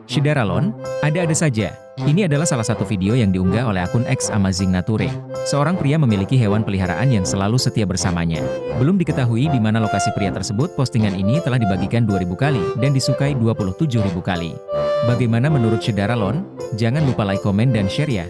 Shidaralon, ada-ada saja. Ini adalah salah satu video yang diunggah oleh akun X Amazing Nature. Seorang pria memiliki hewan peliharaan yang selalu setia bersamanya. Belum diketahui di mana lokasi pria tersebut. Postingan ini telah dibagikan 2000 kali dan disukai 27.000 kali. Bagaimana menurut Shidaralon? Jangan lupa like, komen, dan share ya.